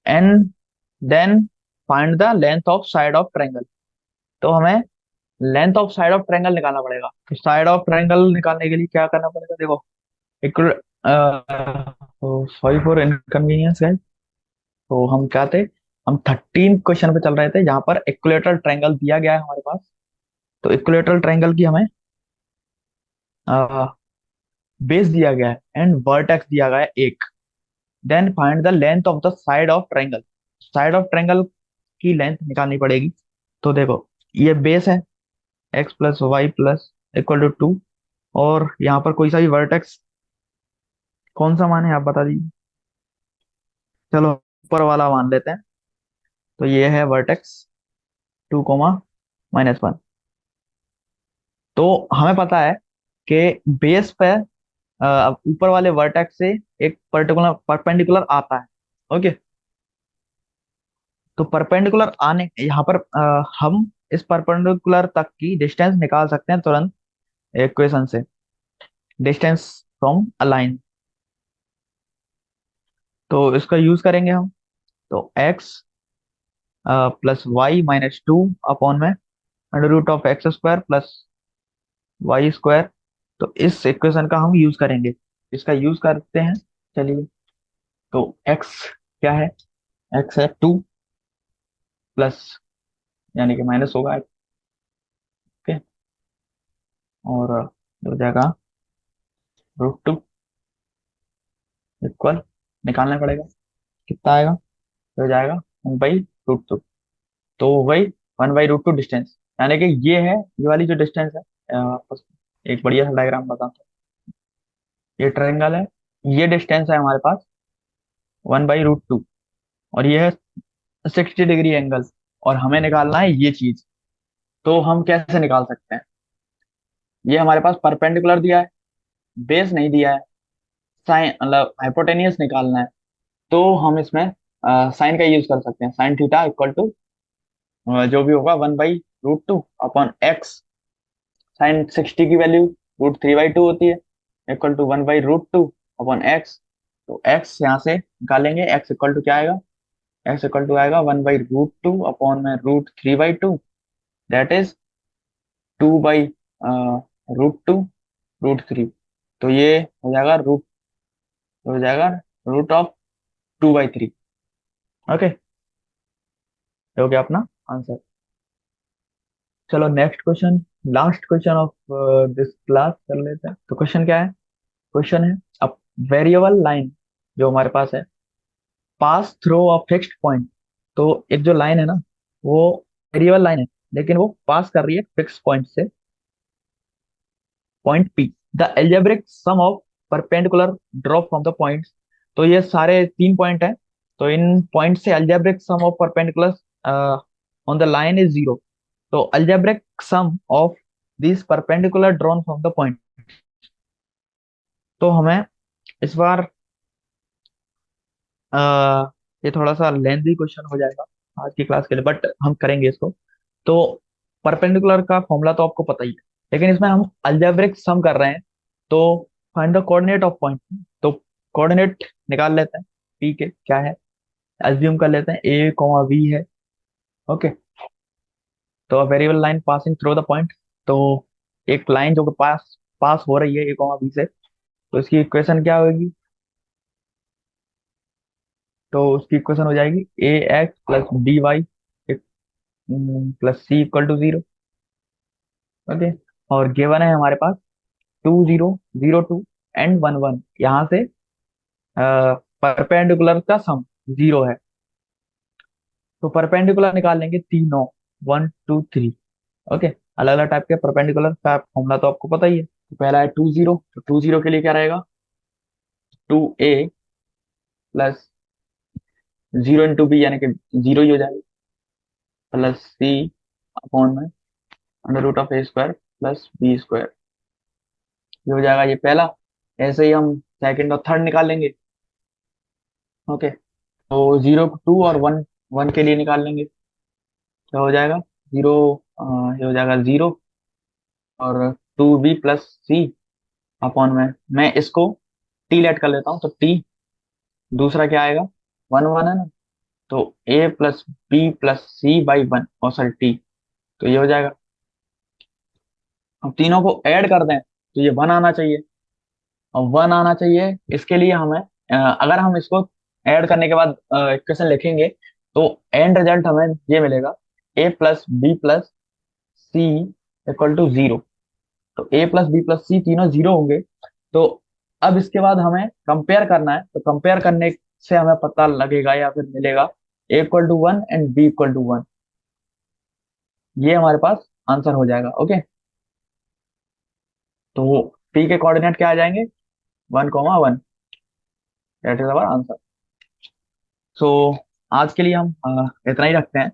and then find the length of side of triangle. तो हमें length of side of triangle निकालना पड़ेगा। तो साइड ऑफ ट्रायंगल निकालने के लिए क्या करना पड़ेगा, देखो, इक्वल, सॉरी फॉर इनकन्वीनियंस है। तो हम क्या थे, हम 13 क्वेश्चन पे चल रहे थे, जहां पर इक्विलेटरल ट्रायंगल दिया गया है हमारे पास। तो इक्विलेटरल ट्रायंगल की हमें बेस दिया गया है, एंड वर्टेक्स दिया गया है एक। Then find the length of the side of triangle. Side of triangle की लेंथ निकालनी पड़ेगी। तो देखो, ये बेस है, x + y + = 2, और यहाँ पर कोई सा भी वर्टेक्स, कौन सा मान है आप बता दीजिए। चलो, ऊपर वाला मान लेते हैं। तो ये है वर्टेक्स 2, -1। तो हमें पता है कि बेस पे ऊपर वाले वर्टेक्स से एक पर्टिकुलर परपेंडिकुलर आता है। ओके, तो परपेंडिकुलर आने, यहाँ पर हम इस परपेंडिकुलर तक की डिस्टेंस निकाल सकते हैं तुरंत इक्वेशन से, डिस्टेंस फ्रॉम अ लाइन। तो इसका यूज करेंगे हम। तो x + y - 2 अपॉन में √(x² + y²। तो इस इक्वेशन का हम यूज करेंगे, इसका यूज करते हैं। चलिए, तो x क्या है, x है 2 प्लस, यानी कि माइनस होगा। ओके, और हो जाएगा √2 इक्वल, निकालना पड़ेगा, कितना आएगा, हो जाएगा 1/√2। तो हो गई 1/√2 डिस्टेंस, यानी कि ये वाली जो डिस्टेंस है, बस एक बढ़िया सा डायग्राम बताता हूँ। ये ट्रायंगल है, ये डिस्टेंस है हमारे पास 1/√2, और ये है 60 डिग्री एंगल, और हमें निकालना है ये चीज। तो हम कैसे निकाल सकते हैं, ये हमारे पास परपेंडिकुलर दिया है, बेस नहीं दिया है, साइन मतलब हाइपोटेनियस निकालना है। तो हम इसमें साइन का यूज कर सकते हैं, साइन थीटा इक्वल टू जो भी होगा 1/√2 अपॉन एक्स। साइन 60 की वैल्यू √3/2 होती है, इक्वल टू 1/√2 अपॉन एक्स। तो एक्स यहाँ से निकालेंगे, एक्स इक्वल टू क्या आएगा, एक्स इक्वल टू आएगा 1/√2 अपॉन में √3/2, दैट इज 2/√2 √3। तो ये हो जाएगा रूट, हो जाएगा रूट ऑफ 2/3। ओके, ये हो गया अपना आंसर। चलो next question, last question of this class कर लेते हैं। तो क्वेश्चन क्या है? क्वेश्चन है अब वेरिएबल लाइन जो हमारे पास है pass through a fixed point. तो एक जो लाइन है ना, वो वेरिएबल लाइन है, लेकिन वो पास कर रही है फिक्स पॉइंट से, point P. The algebraic sum of perpendicular drop from the points. तो ये सारे 3 पॉइंट हैं, तो इन पॉइंट से algebraic sum of perpendicular on the line is 0। तो algebraic sum of these perpendicular drawn from the point। तो हमें इस बार ये थोड़ा सा लेंथी क्वेश्चन हो जाएगा आज की क्लास के लिए, बट हम करेंगे इसको। तो परपेंडिकुलर का फॉर्मूला तो आपको पता ही है, लेकिन इसमें हम अलजेब्रिक सम कर रहे हैं। तो find the coordinate of point. तो कोऑर्डिनेट निकाल लेते हैं, पी के क्या है, एज्यूम कर लेते हैं ए कॉमा वी है। ओके, तो variable line passing through the point. तो एक लाइन जो कि पास पास हो रही है ए कॉमा बी से, तो इसकी इक्वेशन क्या होगी? तो उसकी इक्वेशन हो जाएगी A X plus D Y plus C equal to 0। ओके, और गिवन है हमारे पास 2 0 0 2 एंड 1 1। यहाँ से परपेंडिकुलर का सम 0 है, तो परपेंडिकुलर निकाल लेंगे तीनों, 1 2 3। ओके, अलग अलग टाइप के परपेंडिकुलर का फॉर्मूला तो आपको पता ही है। तो पहला है 2 0, तो 2 0 के लिए क्या रहेगा? 2a प्लस 0 × b यानी कि 0 ही हो जाएगा, प्लस सी अपॉन में √a² प्लस b²। ये हो जाएगा ये पहला। ऐसे ही हम सेकंड और थर्ड निकाल लेंगे। ओके, तो 0 2 और 1 1 के लिए निकाल लेंगे। क्या हो जाएगा? 0, ये हो जाएगा 0 और 2b प्लस सी अपॉन में मैं इसको टी लेट कर लेता हूँ, तो टी दूसरा क्या आएगा? 1 1 है ना, तो a plus b plus c by 1, और सॉरी टी। तो ये हो जाएगा। हम तीनों को ऐड कर दें तो ये 1 आना चाहिए, और 1 आना चाहिए। इसके लिए हमें अगर हम इसको ऐड करने के बाद इक्वेशन लिखेंगे, तो एंड रिजल्ट हमें ये मिलेगा a plus b plus C equal to 0। तो a plus b plus c तीनों 0 होंगे। तो अब इसके बाद हमें कंपेयर करना है, तो कंपेयर करने से हमें पता लगेगा या फिर मिलेगा a equal to 1 and b equal to 1। ये हमारे पास आंसर हो जाएगा। ओके, तो p के कोऑर्डिनेट क्या आ जाएंगे? 1 1। That is our answer. So आज के लिए हम इतना ही रखते हैं।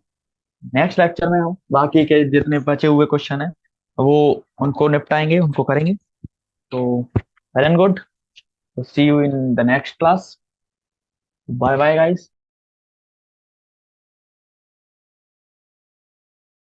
नेक्स्ट लेक्चर में हम बाकी के जितने बचे हुए क्वेश्चन हैं वो उनको निपटाएंगे, उनको करेंगे। तो well and good, see you in the next class. Bye bye guys.